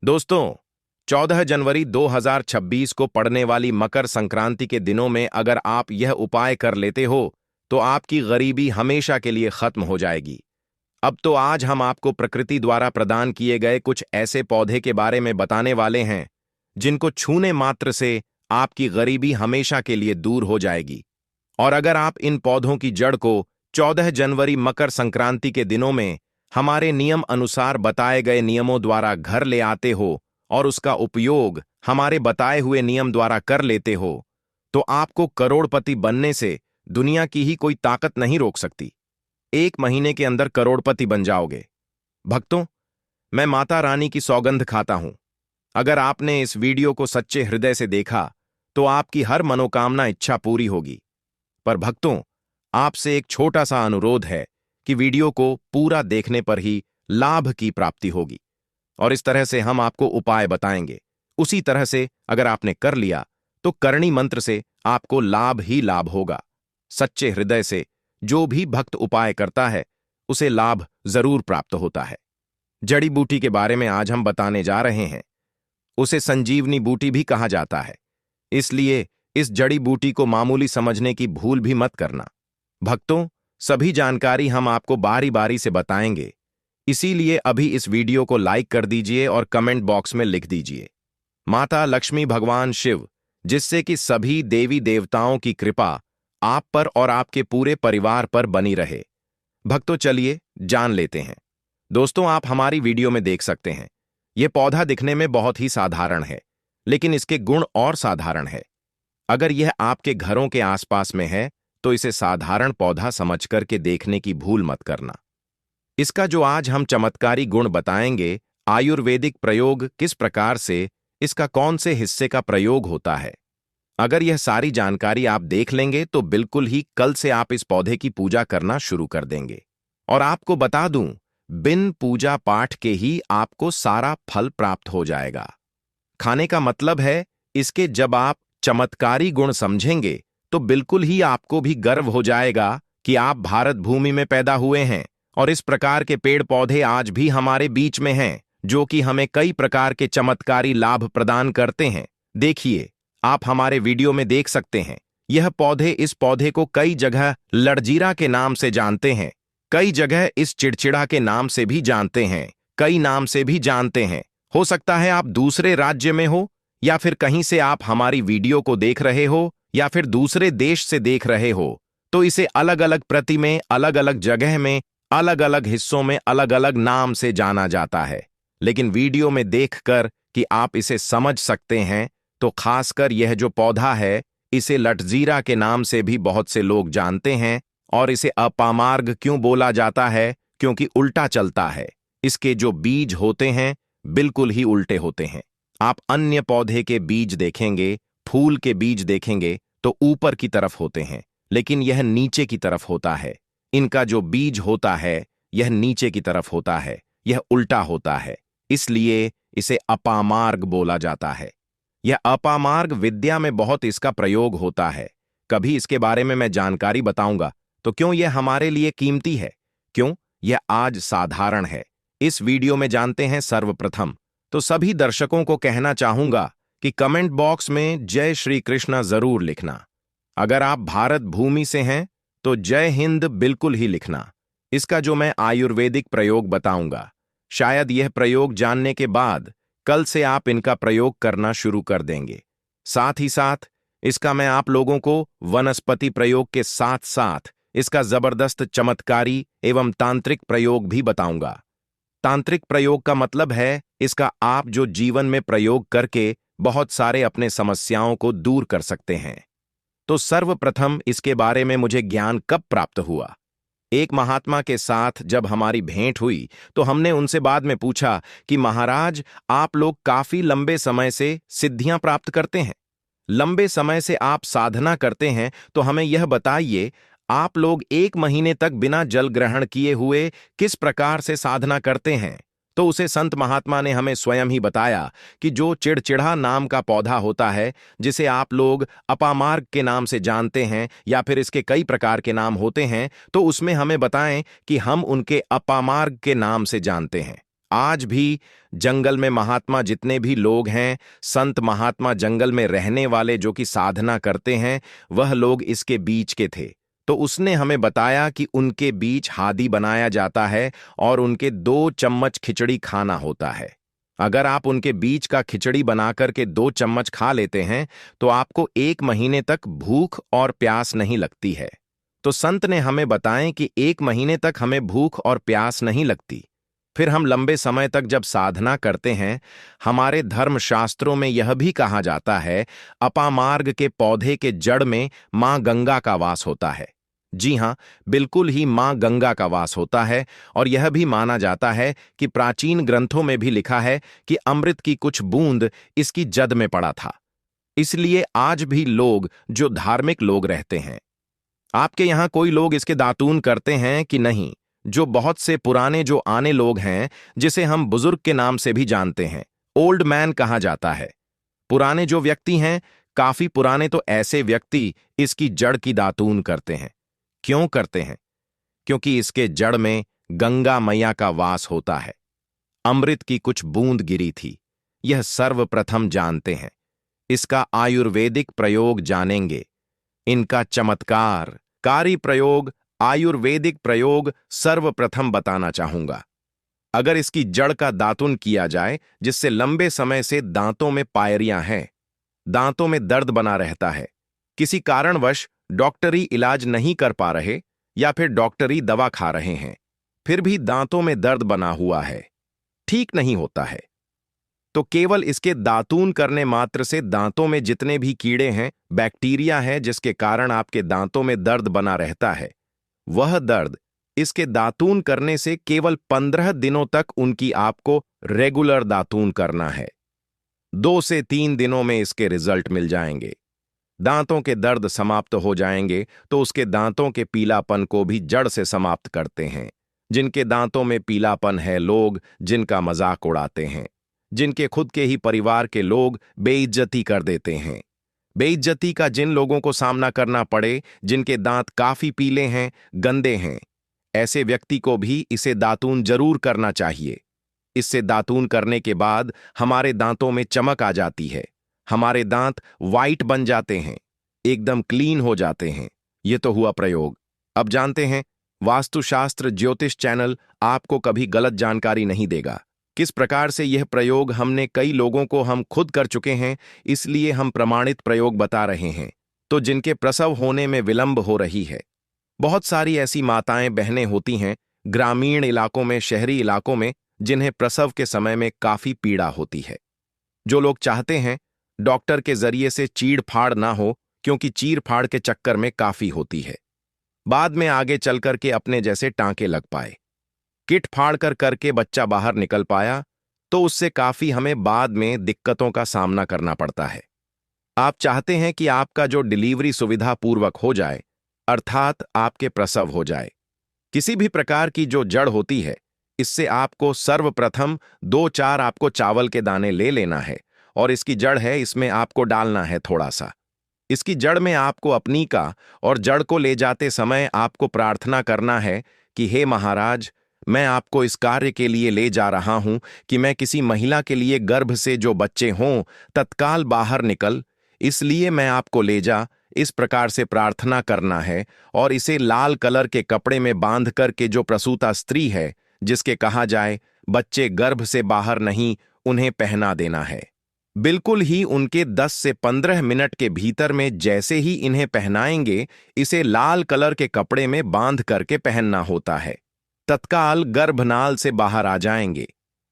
दोस्तों, 14 जनवरी 2026 को पड़ने वाली मकर संक्रांति के दिनों में अगर आप यह उपाय कर लेते हो तो आपकी गरीबी हमेशा के लिए खत्म हो जाएगी। अब तो आज हम आपको प्रकृति द्वारा प्रदान किए गए कुछ ऐसे पौधे के बारे में बताने वाले हैं जिनको छूने मात्र से आपकी गरीबी हमेशा के लिए दूर हो जाएगी। और अगर आप इन पौधों की जड़ को 14 जनवरी मकर संक्रांति के दिनों में हमारे नियम अनुसार बताए गए नियमों द्वारा घर ले आते हो और उसका उपयोग हमारे बताए हुए नियम द्वारा कर लेते हो तो आपको करोड़पति बनने से दुनिया की ही कोई ताकत नहीं रोक सकती। 1 महीने के अंदर करोड़पति बन जाओगे। भक्तों, मैं माता रानी की सौगंध खाता हूं, अगर आपने इस वीडियो को सच्चे हृदय से देखा तो आपकी हर मनोकामना इच्छा पूरी होगी। पर भक्तों, आपसे एक छोटा सा अनुरोध है कि वीडियो को पूरा देखने पर ही लाभ की प्राप्ति होगी और इस तरह से हम आपको उपाय बताएंगे। उसी तरह से अगर आपने कर लिया तो करणी मंत्र से आपको लाभ ही लाभ होगा। सच्चे हृदय से जो भी भक्त उपाय करता है उसे लाभ जरूर प्राप्त होता है। जड़ी बूटी के बारे में आज हम बताने जा रहे हैं। उसे संजीवनी बूटी भी कहा जाता है, इसलिए इस जड़ी बूटी को मामूली समझने की भूल भी मत करना। भक्तों, सभी जानकारी हम आपको बारी बारी से बताएंगे, इसीलिए अभी इस वीडियो को लाइक कर दीजिए और कमेंट बॉक्स में लिख दीजिए माता लक्ष्मी भगवान शिव, जिससे कि सभी देवी देवताओं की कृपा आप पर और आपके पूरे परिवार पर बनी रहे। भक्तों, चलिए जान लेते हैं। दोस्तों, आप हमारी वीडियो में देख सकते हैं, यह पौधा दिखने में बहुत ही साधारण है, लेकिन इसके गुण और साधारण है। अगर यह आपके घरों के आसपास में है तो इसे साधारण पौधा समझ करके देखने की भूल मत करना। इसका जो आज हम चमत्कारी गुण बताएंगे, आयुर्वेदिक प्रयोग किस प्रकार से, इसका कौन से हिस्से का प्रयोग होता है, अगर यह सारी जानकारी आप देख लेंगे तो बिल्कुल ही कल से आप इस पौधे की पूजा करना शुरू कर देंगे। और आपको बता दूं, बिन पूजा पाठ के ही आपको सारा फल प्राप्त हो जाएगा। खाने का मतलब है, इसके जब आप चमत्कारी गुण समझेंगे तो बिल्कुल ही आपको भी गर्व हो जाएगा कि आप भारत भूमि में पैदा हुए हैं और इस प्रकार के पेड़ पौधे आज भी हमारे बीच में हैं जो कि हमें कई प्रकार के चमत्कारी लाभ प्रदान करते हैं। देखिए, आप हमारे वीडियो में देख सकते हैं, यह पौधे, इस पौधे को कई जगह लड़जीरा के नाम से जानते हैं, कई जगह इस चिड़चिड़ा के नाम से भी जानते हैं, कई नाम से भी जानते हैं। हो सकता है आप दूसरे राज्य में हो या फिर कहीं से आप हमारी वीडियो को देख रहे हो या फिर दूसरे देश से देख रहे हो, तो इसे अलग अलग प्रति में, अलग अलग जगह में, अलग अलग हिस्सों में अलग अलग नाम से जाना जाता है। लेकिन वीडियो में देखकर कि आप इसे समझ सकते हैं, तो खासकर यह जो पौधा है, इसे लटजीरा के नाम से भी बहुत से लोग जानते हैं। और इसे अपामार्ग क्यों बोला जाता है? क्योंकि उल्टा चलता है। इसके जो बीज होते हैं बिल्कुल ही उल्टे होते हैं। आप अन्य पौधे के बीज देखेंगे, फूल के बीज देखेंगे तो ऊपर की तरफ होते हैं, लेकिन यह नीचे की तरफ होता है। इनका जो बीज होता है यह नीचे की तरफ होता है, यह उल्टा होता है, इसलिए इसे अपामार्ग बोला जाता है। यह अपामार्ग विद्या में बहुत इसका प्रयोग होता है। कभी इसके बारे में मैं जानकारी बताऊंगा। तो क्यों यह हमारे लिए कीमती है, क्यों यह आज साधारण है, इस वीडियो में जानते हैं। सर्वप्रथम तो सभी दर्शकों को कहना चाहूंगा कि कमेंट बॉक्स में जय श्री कृष्णा जरूर लिखना। अगर आप भारत भूमि से हैं तो जय हिंद बिल्कुल ही लिखना। इसका जो मैं आयुर्वेदिक प्रयोग बताऊंगा, शायद यह प्रयोग जानने के बाद कल से आप इनका प्रयोग करना शुरू कर देंगे। साथ ही साथ इसका मैं आप लोगों को वनस्पति प्रयोग के साथ साथ इसका जबरदस्त चमत्कारी एवं तांत्रिक प्रयोग भी बताऊंगा। तांत्रिक प्रयोग का मतलब है इसका आप जो जीवन में प्रयोग करके बहुत सारे अपने समस्याओं को दूर कर सकते हैं। तो सर्वप्रथम इसके बारे में मुझे ज्ञान कब प्राप्त हुआ? एक महात्मा के साथ जब हमारी भेंट हुई तो हमने उनसे बाद में पूछा कि महाराज, आप लोग काफी लंबे समय से सिद्धियां प्राप्त करते हैं, लंबे समय से आप साधना करते हैं, तो हमें यह बताइए, आप लोग 1 महीने तक बिना जल ग्रहण किए हुए किस प्रकार से साधना करते हैं? तो उसे संत महात्मा ने हमें स्वयं ही बताया कि जो चिड़चिड़ा नाम का पौधा होता है, जिसे आप लोग अपामार्ग के नाम से जानते हैं या फिर इसके कई प्रकार के नाम होते हैं, तो उसमें हमें बताएं कि हम उनके अपामार्ग के नाम से जानते हैं। आज भी जंगल में महात्मा जितने भी लोग हैं, संत महात्मा जंगल में रहने वाले जो कि साधना करते हैं, वह लोग इसके बीच के थे। तो उसने हमें बताया कि उनके बीच हादी बनाया जाता है और उनके 2 चम्मच खिचड़ी खाना होता है। अगर आप उनके बीच का खिचड़ी बनाकर के 2 चम्मच खा लेते हैं तो आपको 1 महीने तक भूख और प्यास नहीं लगती है। तो संत ने हमें बताएं कि 1 महीने तक हमें भूख और प्यास नहीं लगती। फिर हम लंबे समय तक जब साधना करते हैं, हमारे धर्मशास्त्रों में यह भी कहा जाता है, अपामार्ग के पौधे के जड़ में मां गंगा का वास होता है। जी हां, बिल्कुल ही मां गंगा का वास होता है। और यह भी माना जाता है कि प्राचीन ग्रंथों में भी लिखा है कि अमृत की कुछ बूंद इसकी जद में पड़ा था। इसलिए आज भी लोग जो धार्मिक लोग रहते हैं, आपके यहां कोई लोग इसके दातून करते हैं कि नहीं? जो बहुत से पुराने जो आने लोग हैं, जिसे हम बुजुर्ग के नाम से भी जानते हैं, ओल्ड मैन कहा जाता है। पुराने जो व्यक्ति हैं, काफी पुराने, तो ऐसे व्यक्ति इसकी जड़ की दातून करते हैं। क्यों करते हैं? क्योंकि इसके जड़ में गंगा मैया का वास होता है। अमृत की कुछ बूंद गिरी थी, यह सर्वप्रथम जानते हैं। इसका आयुर्वेदिक प्रयोग जानेंगे। इनका चमत्कारकारी प्रयोग, आयुर्वेदिक प्रयोग सर्वप्रथम बताना चाहूंगा। अगर इसकी जड़ का दातुन किया जाए, जिससे लंबे समय से दांतों में पायरियां हैं, दांतों में दर्द बना रहता है, किसी कारणवश डॉक्टरी इलाज नहीं कर पा रहे या फिर डॉक्टरी दवा खा रहे हैं, फिर भी दांतों में दर्द बना हुआ है, ठीक नहीं होता है, तो केवल इसके दातून करने मात्र से दांतों में जितने भी कीड़े हैं, बैक्टीरिया है, जिसके कारण आपके दांतों में दर्द बना रहता है, वह दर्द इसके दातून करने से केवल 15 दिनों तक उनकी आपको रेगुलर दातून करना है। 2 से 3 दिनों में इसके रिजल्ट मिल जाएंगे। दांतों के दर्द समाप्त हो जाएंगे तो उसके दांतों के पीलापन को भी जड़ से समाप्त करते हैं। जिनके दांतों में पीलापन है, लोग जिनका मजाक उड़ाते हैं, जिनके खुद के ही परिवार के लोग बेइज्जती कर देते हैं। बेइज्जती का जिन लोगों को सामना करना पड़े, जिनके दांत काफी पीले हैं, गंदे हैं, ऐसे व्यक्ति को भी इसे दातून जरूर करना चाहिए। इससे दातून करने के बाद हमारे दांतों में चमक आ जाती है, हमारे दांत वाइट बन जाते हैं, एकदम क्लीन हो जाते हैं। ये तो हुआ प्रयोग। अब जानते हैं, वास्तुशास्त्र ज्योतिष चैनल आपको कभी गलत जानकारी नहीं देगा। किस प्रकार से यह प्रयोग हमने कई लोगों को हम खुद कर चुके हैं, इसलिए हम प्रमाणित प्रयोग बता रहे हैं। तो जिनके प्रसव होने में विलंब हो रही है, बहुत सारी ऐसी माताएं बहनें होती हैं ग्रामीण इलाकों में, शहरी इलाकों में, जिन्हें प्रसव के समय में काफी पीड़ा होती है। जो लोग चाहते हैं डॉक्टर के जरिए से चीड़ फाड़ ना हो, क्योंकि चीड़ फाड़ के चक्कर में काफी होती है, बाद में आगे चलकर के अपने जैसे टांके लग पाए, किट फाड़ कर करके बच्चा बाहर निकल पाया, तो उससे काफी हमें बाद में दिक्कतों का सामना करना पड़ता है। आप चाहते हैं कि आपका जो डिलीवरी सुविधा पूर्वक हो जाए, अर्थात आपके प्रसव हो जाए। किसी भी प्रकार की जो जड़ होती है, इससे आपको सर्वप्रथम 2-4 आपको चावल के दाने ले लेना है, और इसकी जड़ है, इसमें आपको डालना है थोड़ा सा। इसकी जड़ में आपको अपनी का, और जड़ को ले जाते समय आपको प्रार्थना करना है कि हे महाराज, मैं आपको इस कार्य के लिए ले जा रहा हूं कि मैं किसी महिला के लिए गर्भ से जो बच्चे हों तत्काल बाहर निकल, इसलिए मैं आपको ले जा, इस प्रकार से प्रार्थना करना है। और इसे लाल कलर के कपड़े में बांध कर के जो प्रसूता स्त्री है, जिसके कहा जाए बच्चे गर्भ से बाहर नहीं, उन्हें पहना देना है। बिल्कुल ही उनके 10 से 15 मिनट के भीतर में जैसे ही इन्हें पहनाएंगे, इसे लाल कलर के कपड़े में बांध करके पहनना होता है। तत्काल गर्भनाल से बाहर आ जाएंगे,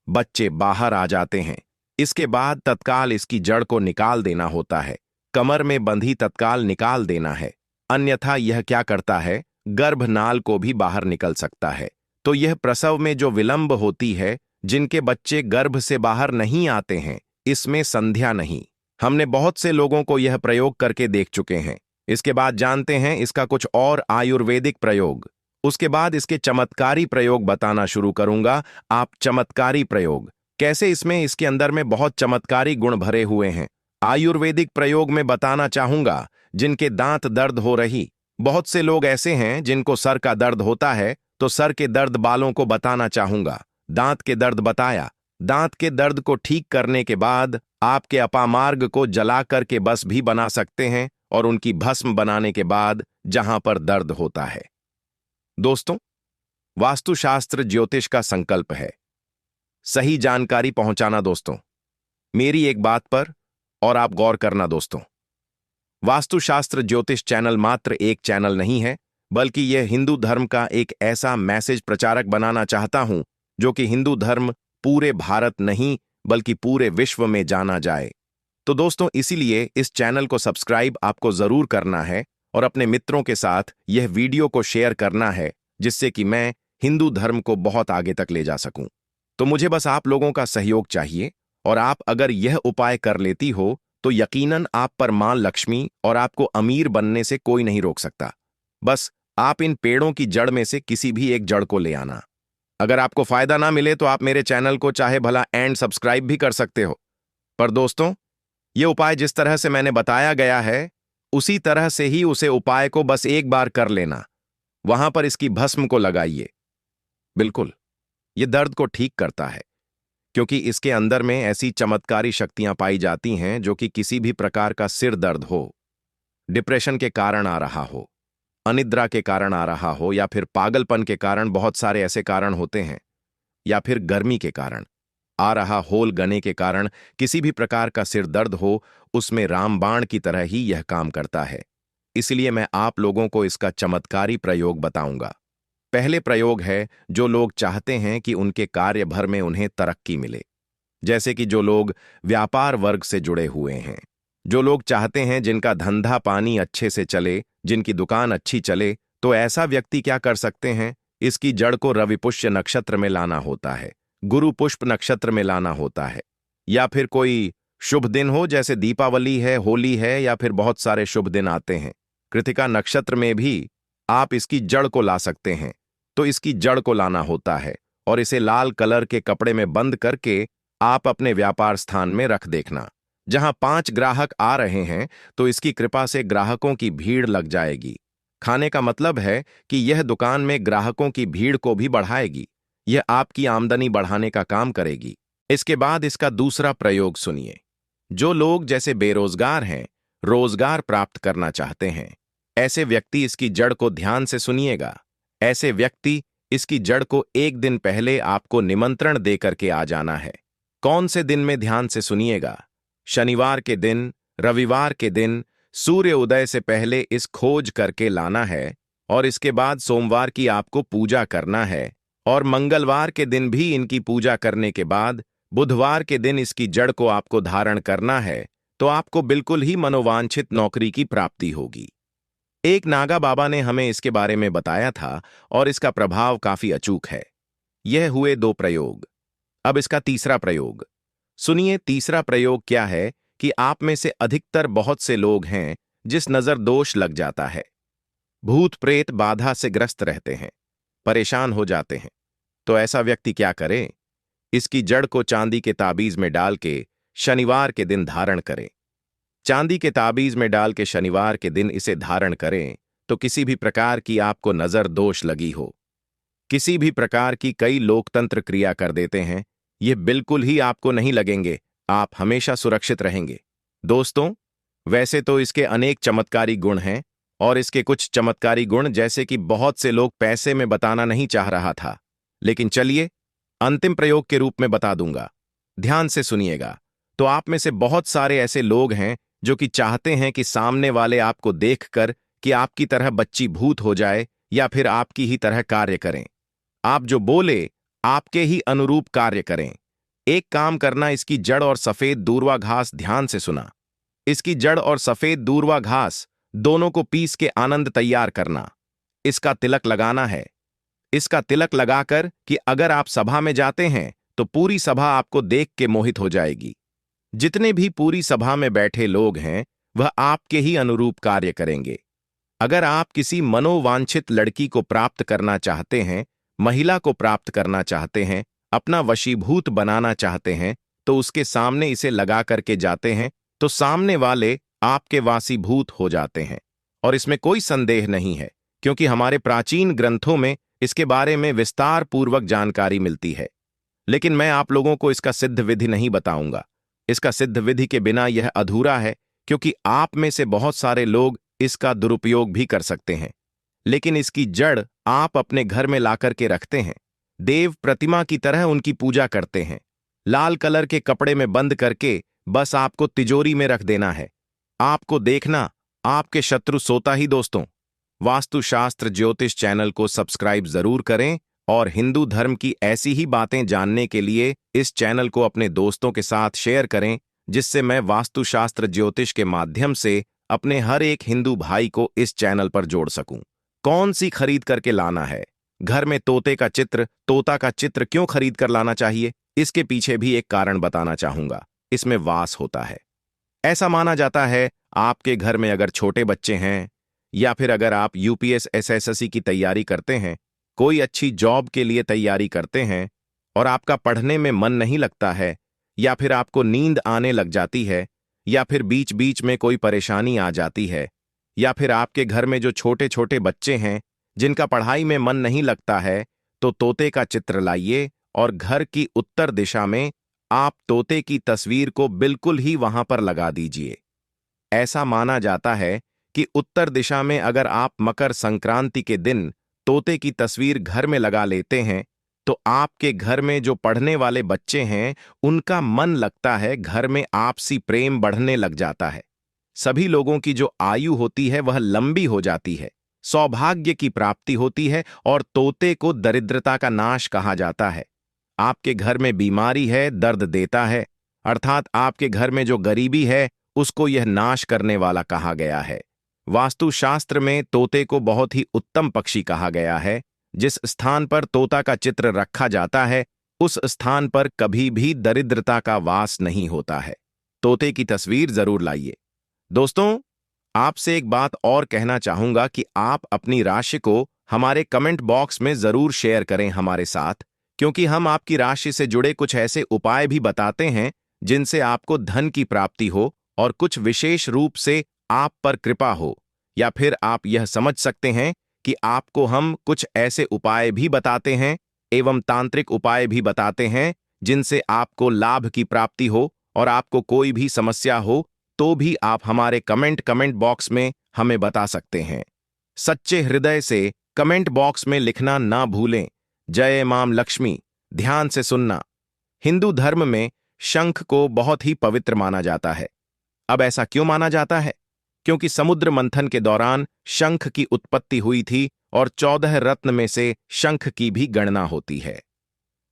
बच्चे बाहर आ जाते हैं। इसके बाद तत्काल इसकी जड़ को निकाल देना होता है, कमर में बंधी तत्काल निकाल देना है, अन्यथा यह क्या करता है, गर्भनाल को भी बाहर निकल सकता है। तो यह प्रसव में जो विलंब होती है, जिनके बच्चे गर्भ से बाहर नहीं आते हैं, इसमें संध्या नहीं। हमने बहुत से लोगों को यह प्रयोग करके देख चुके हैं। इसके बाद जानते हैं इसका कुछ और आयुर्वेदिक प्रयोग। उसके बाद इसके चमत्कारी प्रयोग बताना शुरू करूंगा। आप चमत्कारी प्रयोग कैसे, इसमें इसके अंदर में बहुत चमत्कारी गुण भरे हुए हैं। आयुर्वेदिक प्रयोग में बताना चाहूंगा, जिनके दांत दर्द हो रही, बहुत से लोग ऐसे हैं जिनको सर का दर्द होता है, तो सर के दर्द बालों को बताना चाहूंगा। दांत के दर्द बताया। दांत के दर्द को ठीक करने के बाद आपके अपामार्ग को जला करके बस भी बना सकते हैं और उनकी भस्म बनाने के बाद जहां पर दर्द होता है। दोस्तों, वास्तुशास्त्र ज्योतिष का संकल्प है सही जानकारी पहुंचाना। दोस्तों, मेरी एक बात पर और आप गौर करना। दोस्तों, वास्तुशास्त्र ज्योतिष चैनल मात्र एक चैनल नहीं है, बल्कि यह हिंदू धर्म का एक ऐसा मैसेज प्रचारक बनाना चाहता हूं जो कि हिंदू धर्म पूरे भारत नहीं बल्कि पूरे विश्व में जाना जाए। तो दोस्तों, इसीलिए इस चैनल को सब्सक्राइब आपको जरूर करना है और अपने मित्रों के साथ यह वीडियो को शेयर करना है, जिससे कि मैं हिंदू धर्म को बहुत आगे तक ले जा सकूं। तो मुझे बस आप लोगों का सहयोग चाहिए, और आप अगर यह उपाय कर लेती हो तो यकीनन आप पर मां लक्ष्मी और आपको अमीर बनने से कोई नहीं रोक सकता। बस आप इन पेड़ों की जड़ में से किसी भी एक जड़ को ले आना। अगर आपको फायदा ना मिले तो आप मेरे चैनल को चाहे भला एंड सब्सक्राइब भी कर सकते हो, पर दोस्तों, यह उपाय जिस तरह से मैंने बताया गया है उसी तरह से ही उसे उपाय को बस एक बार कर लेना। वहां पर इसकी भस्म को लगाइए। बिल्कुल, यह दर्द को ठीक करता है, क्योंकि इसके अंदर में ऐसी चमत्कारी शक्तियां पाई जाती हैं जो कि किसी भी प्रकार का सिर दर्द हो, डिप्रेशन के कारण आ रहा हो, अनिद्रा के कारण आ रहा हो, या फिर पागलपन के कारण, बहुत सारे ऐसे कारण होते हैं, या फिर गर्मी के कारण आ रहा होल गने के कारण किसी भी प्रकार का सिर दर्द हो, उसमें रामबाण की तरह ही यह काम करता है। इसलिए मैं आप लोगों को इसका चमत्कारी प्रयोग बताऊंगा। पहले प्रयोग है जो लोग चाहते हैं कि उनके कार्य भर में उन्हें तरक्की मिले, जैसे कि जो लोग व्यापार वर्ग से जुड़े हुए हैं, जो लोग चाहते हैं जिनका धंधा पानी अच्छे से चले, जिनकी दुकान अच्छी चले, तो ऐसा व्यक्ति क्या कर सकते हैं, इसकी जड़ को रवि पुष्य नक्षत्र में लाना होता है, गुरु पुष्प नक्षत्र में लाना होता है, या फिर कोई शुभ दिन हो जैसे दीपावली है, होली है, या फिर बहुत सारे शुभ दिन आते हैं। कृतिका नक्षत्र में भी आप इसकी जड़ को ला सकते हैं। तो इसकी जड़ को लाना होता है और इसे लाल कलर के कपड़े में बंद करके आप अपने व्यापार स्थान में रख देखना। जहां 5 ग्राहक आ रहे हैं तो इसकी कृपा से ग्राहकों की भीड़ लग जाएगी। खाने का मतलब है कि यह दुकान में ग्राहकों की भीड़ को भी बढ़ाएगी। यह आपकी आमदनी बढ़ाने का काम करेगी। इसके बाद इसका दूसरा प्रयोग सुनिए। जो लोग जैसे बेरोजगार हैं, रोजगार प्राप्त करना चाहते हैं, ऐसे व्यक्ति इसकी जड़ को ध्यान से सुनिएगा। ऐसे व्यक्ति इसकी जड़ को एक दिन पहले आपको निमंत्रण देकर के आ जाना है। कौन से दिन में, ध्यान से सुनिएगा। शनिवार के दिन, रविवार के दिन सूर्य उदय से पहले इस खोज करके लाना है, और इसके बाद सोमवार की आपको पूजा करना है, और मंगलवार के दिन भी इनकी पूजा करने के बाद बुधवार के दिन इसकी जड़ को आपको धारण करना है। तो आपको बिल्कुल ही मनोवांछित नौकरी की प्राप्ति होगी। एक नागा बाबा ने हमें इसके बारे में बताया था और इसका प्रभाव काफी अचूक है। यह हुए 2 प्रयोग। अब इसका तीसरा प्रयोग सुनिए। तीसरा प्रयोग क्या है कि आप में से अधिकतर बहुत से लोग हैं जिस नजर दोष लग जाता है, भूत प्रेत बाधा से ग्रस्त रहते हैं, परेशान हो जाते हैं। तो ऐसा व्यक्ति क्या करे? इसकी जड़ को चांदी के ताबीज में डाल के शनिवार के दिन धारण करें। चांदी के ताबीज में डाल के शनिवार के दिन इसे धारण करें तो किसी भी प्रकार की आपको नजर दोष लगी हो, किसी भी प्रकार की, कई लोकतंत्र क्रिया कर देते हैं, ये बिल्कुल ही आपको नहीं लगेंगे। आप हमेशा सुरक्षित रहेंगे। दोस्तों, वैसे तो इसके अनेक चमत्कारी गुण हैं, और इसके कुछ चमत्कारी गुण जैसे कि बहुत से लोग पैसे में बताना नहीं चाह रहा था, लेकिन चलिए अंतिम प्रयोग के रूप में बता दूंगा। ध्यान से सुनिएगा। तो आप में से बहुत सारे ऐसे लोग हैं जो कि चाहते हैं कि सामने वाले आपको देखकर कि आपकी तरह बच्ची भूत हो जाए या फिर आपकी ही तरह कार्य करें। आप जो बोले आपके ही अनुरूप कार्य करें। एक काम करना, इसकी जड़ और सफेद दूर्वा घास, ध्यान से सुना, इसकी जड़ और सफेद दूर्वा घास दोनों को पीस के आनंद तैयार करना। इसका तिलक लगाना है। इसका तिलक लगाकर कि अगर आप सभा में जाते हैं तो पूरी सभा आपको देख के मोहित हो जाएगी। जितने भी पूरी सभा में बैठे लोग हैं वह आपके ही अनुरूप कार्य करेंगे। अगर आप किसी मनोवांछित लड़की को प्राप्त करना चाहते हैं, महिला को प्राप्त करना चाहते हैं, अपना वशीभूत बनाना चाहते हैं, तो उसके सामने इसे लगा करके जाते हैं तो सामने वाले आपके वासीभूत हो जाते हैं। और इसमें कोई संदेह नहीं है, क्योंकि हमारे प्राचीन ग्रंथों में इसके बारे में विस्तार पूर्वक जानकारी मिलती है। लेकिन मैं आप लोगों को इसका सिद्ध विधि नहीं बताऊंगा। इसका सिद्ध विधि के बिना यह अधूरा है, क्योंकि आप में से बहुत सारे लोग इसका दुरुपयोग भी कर सकते हैं। लेकिन इसकी जड़ आप अपने घर में लाकर के रखते हैं। देव प्रतिमा की तरह उनकी पूजा करते हैं। लाल कलर के कपड़े में बंद करके बस आपको तिजोरी में रख देना है। आपको देखना आपके शत्रु सोता ही। दोस्तों, वास्तुशास्त्र ज्योतिष चैनल को सब्सक्राइब जरूर करें और हिंदू धर्म की ऐसी ही बातें जानने के लिए इस चैनल को अपने दोस्तों के साथ शेयर करें, जिससे मैं वास्तुशास्त्र ज्योतिष के माध्यम से अपने हर एक हिंदू भाई को इस चैनल पर जोड़ सकूं। कौन सी खरीद करके लाना है? घर में तोता का चित्र क्यों खरीद कर लाना चाहिए? इसके पीछे भी एक कारण बताना चाहूंगा। इसमें वास होता है। ऐसा माना जाता है आपके घर में अगर छोटे बच्चे हैं, या फिर अगर आप यूपीएस एसएससी की तैयारी करते हैं, कोई अच्छी जॉब के लिए तैयारी करते हैं और आपका पढ़ने में मन नहीं लगता है, या फिर आपको नींद आने लग जाती है, या फिर बीच बीच में कोई परेशानी आ जाती है, या फिर आपके घर में जो छोटे छोटे बच्चे हैं जिनका पढ़ाई में मन नहीं लगता है, तो तोते का चित्र लाइए और घर की उत्तर दिशा में आप तोते की तस्वीर को बिल्कुल ही वहां पर लगा दीजिए। ऐसा माना जाता है कि उत्तर दिशा में अगर आप मकर संक्रांति के दिन तोते की तस्वीर घर में लगा लेते हैं, तो आपके घर में जो पढ़ने वाले बच्चे हैं उनका मन लगता है, घर में आपसी प्रेम बढ़ने लग जाता है। सभी लोगों की जो आयु होती है वह लंबी हो जाती है, सौभाग्य की प्राप्ति होती है, और तोते को दरिद्रता का नाश कहा जाता है। आपके घर में बीमारी है, दर्द देता है, अर्थात आपके घर में जो गरीबी है उसको यह नाश करने वाला कहा गया है। वास्तुशास्त्र में तोते को बहुत ही उत्तम पक्षी कहा गया है। जिस स्थान पर तोता का चित्र रखा जाता है उस स्थान पर कभी भी दरिद्रता का वास नहीं होता है। तोते की तस्वीर जरूर लाइए। दोस्तों, आपसे एक बात और कहना चाहूंगा कि आप अपनी राशि को हमारे कमेंट बॉक्स में जरूर शेयर करें हमारे साथ, क्योंकि हम आपकी राशि से जुड़े कुछ ऐसे उपाय भी बताते हैं जिनसे आपको धन की प्राप्ति हो और कुछ विशेष रूप से आप पर कृपा हो। या फिर आप यह समझ सकते हैं कि आपको हम कुछ ऐसे उपाय भी बताते हैं एवं तांत्रिक उपाय भी बताते हैं जिनसे आपको लाभ की प्राप्ति हो, और आपको कोई भी समस्या हो तो भी आप हमारे कमेंट बॉक्स में हमें बता सकते हैं। सच्चे हृदय से कमेंट बॉक्स में लिखना ना भूलें। जय मां लक्ष्मी। ध्यान से सुनना। हिंदू धर्म में शंख को बहुत ही पवित्र माना जाता है। अब ऐसा क्यों माना जाता है? क्योंकि समुद्र मंथन के दौरान शंख की उत्पत्ति हुई थी और 14 रत्न में से शंख की भी गणना होती है।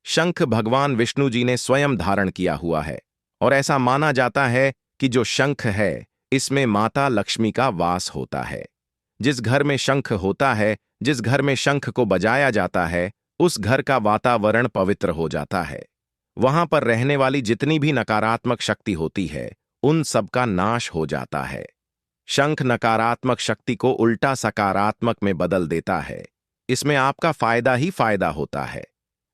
शंख भगवान विष्णु जी ने स्वयं धारण किया हुआ है, और ऐसा माना जाता है कि जो शंख है इसमें माता लक्ष्मी का वास होता है। जिस घर में शंख होता है, जिस घर में शंख को बजाया जाता है, उस घर का वातावरण पवित्र हो जाता है। वहां पर रहने वाली जितनी भी नकारात्मक शक्ति होती है उन सब का नाश हो जाता है। शंख नकारात्मक शक्ति को उल्टा सकारात्मक में बदल देता है। इसमें आपका फायदा ही फायदा होता है।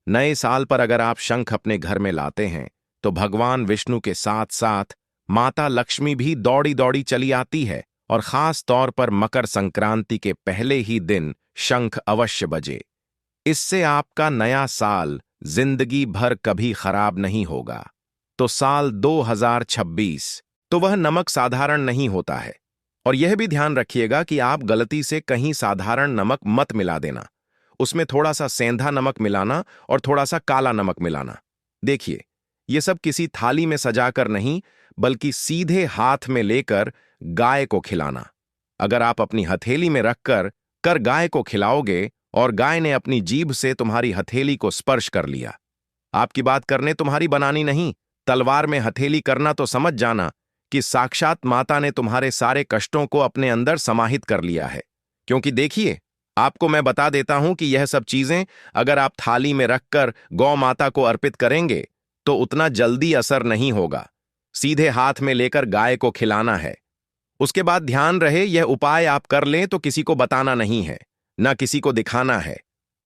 नए साल पर अगर आप शंख अपने घर में लाते हैं तो भगवान विष्णु के साथ साथ माता लक्ष्मी भी दौड़ी दौड़ी चली आती है, और खास तौर पर मकर संक्रांति के पहले ही दिन शंख अवश्य बजे। इससे आपका नया साल जिंदगी भर कभी खराब नहीं होगा। तो साल 2026 तो वह नमक साधारण नहीं होता है। और यह भी ध्यान रखिएगा कि आप गलती से कहीं साधारण नमक मत मिला देना। उसमें थोड़ा सा सेंधा नमक मिलाना और थोड़ा सा काला नमक मिलाना। देखिए, ये सब किसी थाली में सजाकर नहीं, बल्कि सीधे हाथ में लेकर गाय को खिलाना। अगर आप अपनी हथेली में रखकर गाय को खिलाओगे और गाय ने अपनी जीभ से तुम्हारी हथेली को स्पर्श कर लिया, आपकी बात करने तुम्हारी बनानी नहीं, तलवार में हथेली करना, तो समझ जाना कि साक्षात माता ने तुम्हारे सारे कष्टों को अपने अंदर समाहित कर लिया है। क्योंकि देखिए, आपको मैं बता देता हूं कि यह सब चीजें अगर आप थाली में रखकर गौ माता को अर्पित करेंगे तो उतना जल्दी असर नहीं होगा। सीधे हाथ में लेकर गाय को खिलाना है। उसके बाद ध्यान रहे, यह उपाय आप कर लें तो किसी को बताना नहीं है, ना किसी को दिखाना है।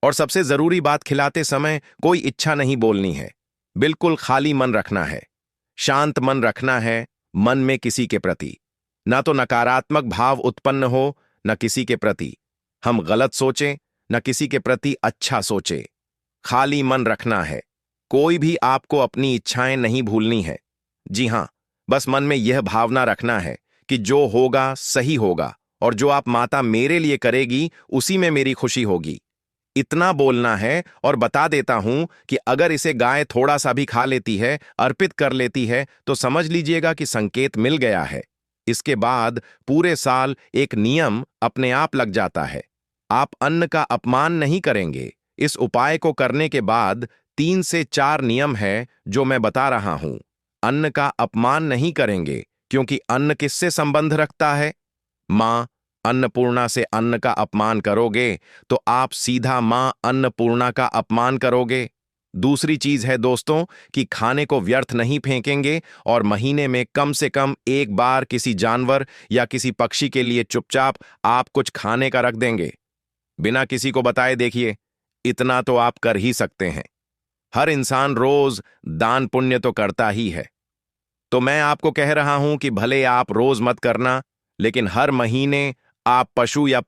और सबसे जरूरी बात, खिलाते समय कोई इच्छा नहीं बोलनी है। बिल्कुल खाली मन रखना है, शांत मन रखना है। मन में किसी के प्रति ना तो नकारात्मक भाव उत्पन्न हो, न किसी के प्रति हम गलत सोचें, न किसी के प्रति अच्छा सोचें। खाली मन रखना है। कोई भी आपको अपनी इच्छाएं नहीं भूलनी है। जी हां, बस मन में यह भावना रखना है कि जो होगा सही होगा और जो आप माता मेरे लिए करेगी उसी में मेरी खुशी होगी। इतना बोलना है और बता देता हूं कि अगर इसे गाय थोड़ा सा भी खा लेती है, अर्पित कर लेती है, तो समझ लीजिएगा कि संकेत मिल गया है। इसके बाद पूरे साल एक नियम अपने आप लग जाता है। आप अन्न का अपमान नहीं करेंगे। इस उपाय को करने के बाद 3 से 4 नियम है जो मैं बता रहा हूं। अन्न का अपमान नहीं करेंगे, क्योंकि अन्न किससे संबंध रखता है? मां अन्नपूर्णा से अन्न का अपमान करोगे तो आप सीधा मां अन्नपूर्णा का अपमान करोगे। दूसरी चीज है दोस्तों कि खाने को व्यर्थ नहीं फेंकेंगे और महीने में कम से कम एक बार किसी जानवर या किसी पक्षी के लिए चुपचाप आप कुछ खाने का रख देंगे, बिना किसी को बताए। देखिए, इतना तो आप कर ही सकते हैं। हर इंसान रोज दान पुण्य तो करता ही है। तो मैं आपको कह रहा हूं कि भले आप रोज मत करना, लेकिन हर महीने आप पशु या